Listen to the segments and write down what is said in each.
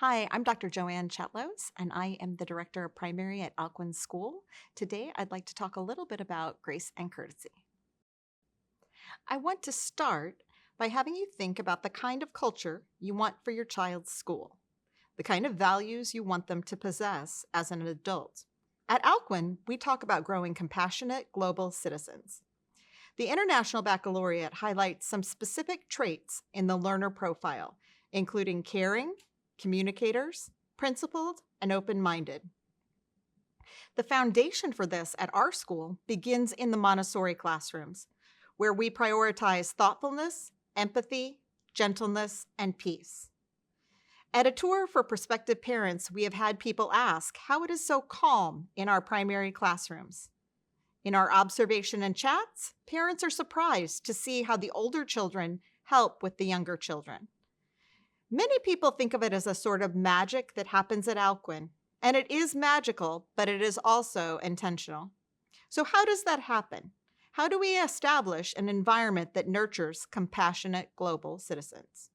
Hi, I'm Dr. Joanne Chetlos, and I am the Director of Primary at Alcuin School. Today, I'd like to talk a little bit about grace and courtesy. I want to start by having you think about the kind of culture you want for your child's school, the kind of values you want them to possess as an adult. At Alcuin, we talk about growing compassionate global citizens. The International Baccalaureate highlights some specific traits in the learner profile, including caring, communicators, principled, and open-minded. The foundation for this at our school begins in the Montessori classrooms, where we prioritize thoughtfulness, empathy, gentleness, and peace. At a tour for prospective parents, we have had people ask how it is so calm in our primary classrooms. In our observation and chats, parents are surprised to see how the older children help with the younger children. Many people think of it as a sort of magic that happens at Alcuin, and it is magical, but it is also intentional. So how does that happen? How do we establish an environment that nurtures compassionate global citizens?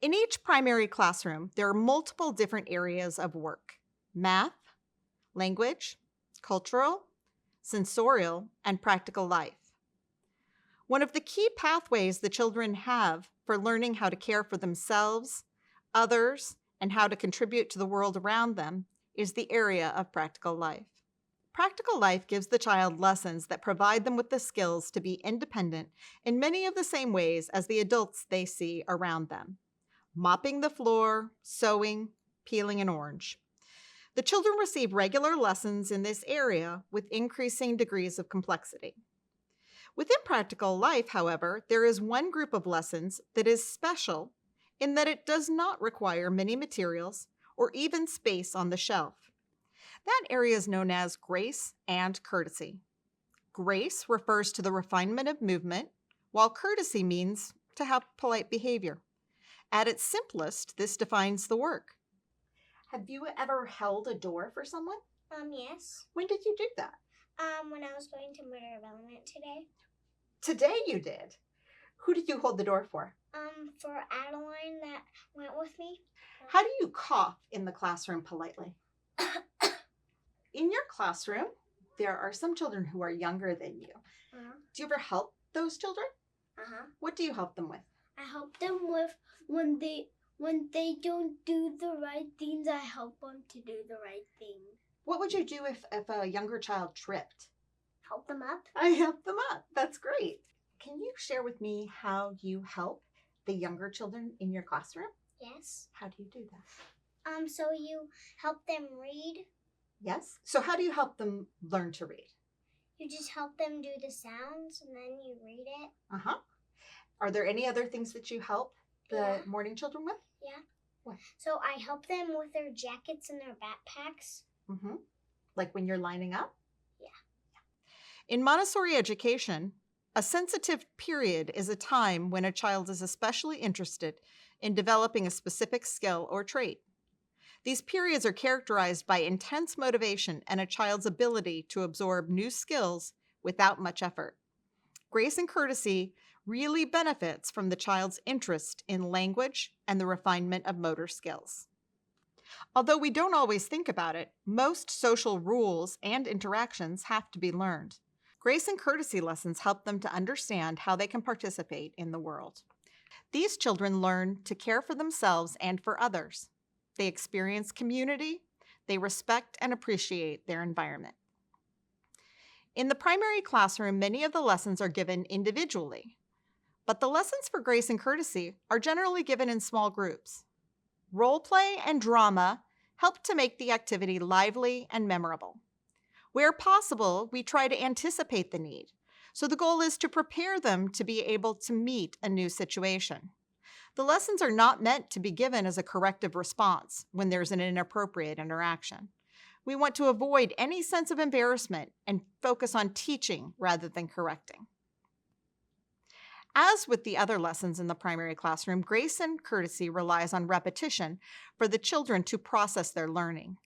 In each primary classroom, there are multiple different areas of work: math, language, cultural, sensorial, and practical life. One of the key pathways the children have for learning how to care for themselves, others, and how to contribute to the world around them is the area of practical life. Practical life gives the child lessons that provide them with the skills to be independent in many of the same ways as the adults they see around them: mopping the floor, sewing, peeling an orange. The children receive regular lessons in this area with increasing degrees of complexity. Within practical life, however, there is one group of lessons that is special in that it does not require many materials or even space on the shelf. That area is known as grace and courtesy. Grace refers to the refinement of movement, while courtesy means to have polite behavior. At its simplest, this defines the work. Have you ever held a door for someone? Yes. When did you do that? When I was going to Murder Development today. Today you did. Who did you hold the door for? For Adeline that went with me. How do you cough in the classroom politely? In your classroom, there are some children who are younger than you. Do you ever help those children? What do you help them with? I help them with when they don't do the right things, I help them to do the right thing. What would you do if a younger child tripped? Help them up. I help them up. That's great. Can you share with me how you help the younger children in your classroom? Yes. How do you do that? So you help them read. Yes. So how do you help them learn to read? You just help them do the sounds and then you read it. Are there any other things that you help the morning children with? Yeah. What? So I help them with their jackets and their backpacks. Like when you're lining up? Yeah. In Montessori education, a sensitive period is a time when a child is especially interested in developing a specific skill or trait. These periods are characterized by intense motivation and a child's ability to absorb new skills without much effort. Grace and courtesy really benefits from the child's interest in language and the refinement of motor skills. Although we don't always think about it, most social rules and interactions have to be learned. Grace and courtesy lessons help them to understand how they can participate in the world. These children learn to care for themselves and for others. They experience community. They respect and appreciate their environment. In the primary classroom, many of the lessons are given individually, but the lessons for grace and courtesy are generally given in small groups. Role play and drama help to make the activity lively and memorable. Where possible, we try to anticipate the need, so the goal is to prepare them to be able to meet a new situation. The lessons are not meant to be given as a corrective response when there's an inappropriate interaction. We want to avoid any sense of embarrassment and focus on teaching rather than correcting. As with the other lessons in the primary classroom, grace and courtesy relies on repetition for the children to process their learning.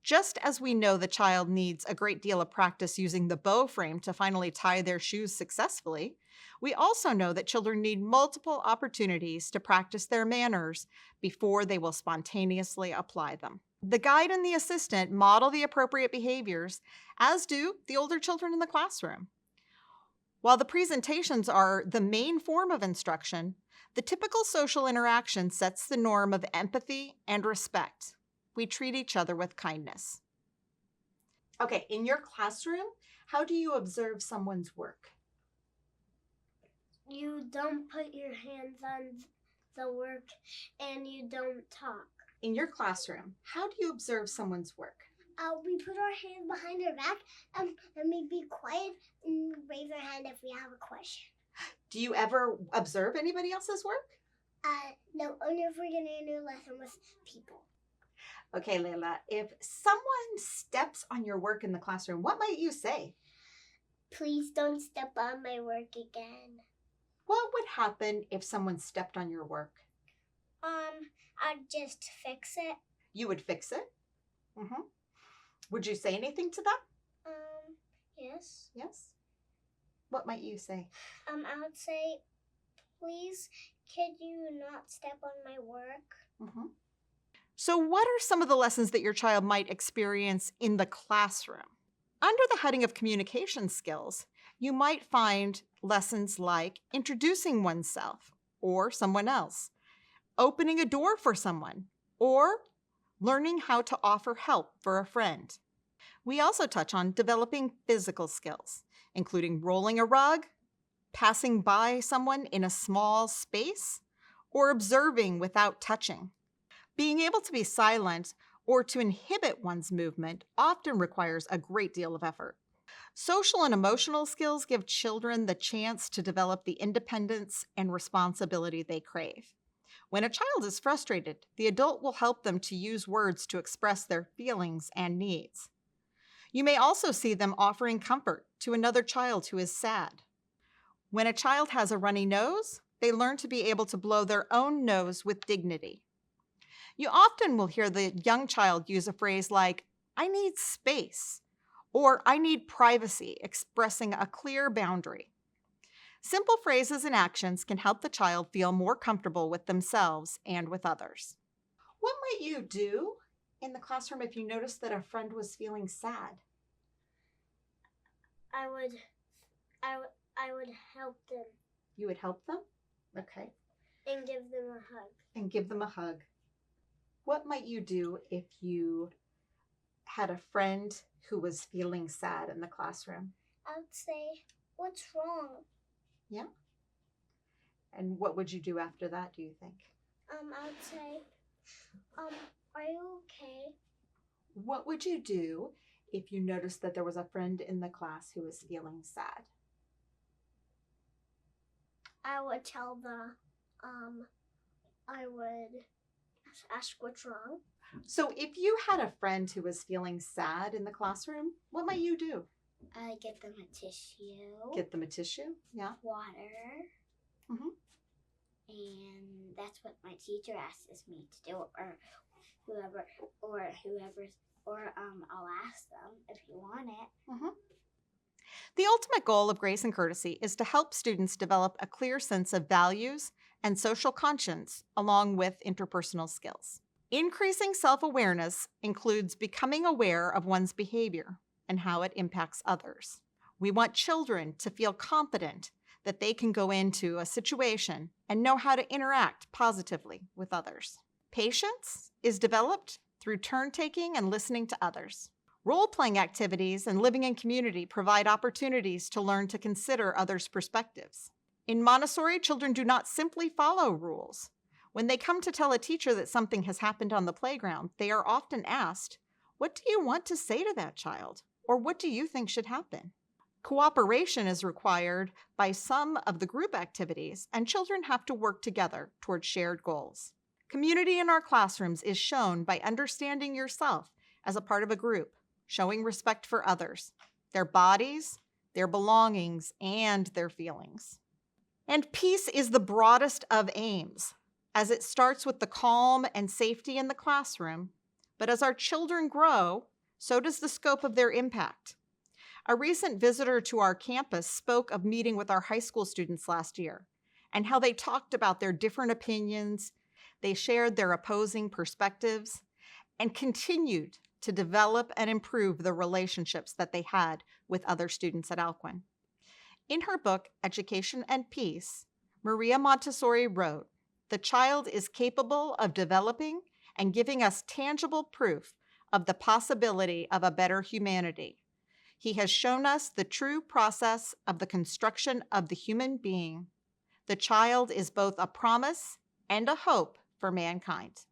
Just as we know the child needs a great deal of practice using the bow frame to finally tie their shoes successfully, we also know that children need multiple opportunities to practice their manners before they will spontaneously apply them. The guide and the assistant model the appropriate behaviors, as do the older children in the classroom. While the presentations are the main form of instruction, the typical social interaction sets the norm of empathy and respect. We treat each other with kindness. Okay, in your classroom, how do you observe someone's work? You don't put your hands on the work and you don't talk. In your classroom, how do you observe someone's work? We put our hands behind our back and we be quiet and raise our hand if we have a question. Do you ever observe anybody else's work? No, only if we're getting a new lesson with people. Okay, Layla, if someone steps on your work in the classroom, what might you say? Please don't step on my work again. What would happen if someone stepped on your work? I'd just fix it. You would fix it? Mm-hmm. Would you say anything to them? Yes. Yes? What might you say? I would say, please, could you not step on my work? Mm-hmm. So what are some of the lessons that your child might experience in the classroom? Under the heading of communication skills, you might find lessons like introducing oneself or someone else, opening a door for someone, or learning how to offer help for a friend. We also touch on developing physical skills, including rolling a rug, passing by someone in a small space, or observing without touching. Being able to be silent or to inhibit one's movement often requires a great deal of effort. Social and emotional skills give children the chance to develop the independence and responsibility they crave. When a child is frustrated, the adult will help them to use words to express their feelings and needs. You may also see them offering comfort to another child who is sad. When a child has a runny nose, they learn to be able to blow their own nose with dignity. You often will hear the young child use a phrase like, "I need space," or "I need privacy," expressing a clear boundary. Simple phrases and actions can help the child feel more comfortable with themselves and with others. What might you do in the classroom if you noticed that a friend was feeling sad? I would help them. You would help them? Okay. And give them a hug. And give them a hug. What might you do if you had a friend who was feeling sad in the classroom? I would say, "What's wrong?" Yeah? And what would you do after that, do you think? I would say, "Are you okay?" What would you do if you noticed that there was a friend in the class who was feeling sad? I would tell I would ask what's wrong. So if you had a friend who was feeling sad in the classroom, what might you do? Get them a tissue. Get them a tissue? Yeah. Water. Mm-hmm. And that's what my teacher asks me to do, or I'll ask them if you want it. Mm-hmm. The ultimate goal of Grace and Courtesy is to help students develop a clear sense of values and social conscience along with interpersonal skills. Increasing self-awareness includes becoming aware of one's behavior and how it impacts others. We want children to feel confident that they can go into a situation and know how to interact positively with others. Patience is developed through turn-taking and listening to others. Role-playing activities and living in community provide opportunities to learn to consider others' perspectives. In Montessori, children do not simply follow rules. When they come to tell a teacher that something has happened on the playground, they are often asked, "What do you want to say to that child?" Or "What do you think should happen?" Cooperation is required by some of the group activities, and children have to work together toward shared goals. Community in our classrooms is shown by understanding yourself as a part of a group, showing respect for others, their bodies, their belongings, and their feelings. And peace is the broadest of aims, as it starts with the calm and safety in the classroom. But as our children grow, so does the scope of their impact. A recent visitor to our campus spoke of meeting with our high school students last year and how they talked about their different opinions, they shared their opposing perspectives, and continued to develop and improve the relationships that they had with other students at Alcuin. In her book, Education and Peace, Maria Montessori wrote, "The child is capable of developing and giving us tangible proof of the possibility of a better humanity. He has shown us the true process of the construction of the human being. The child is both a promise and a hope for mankind."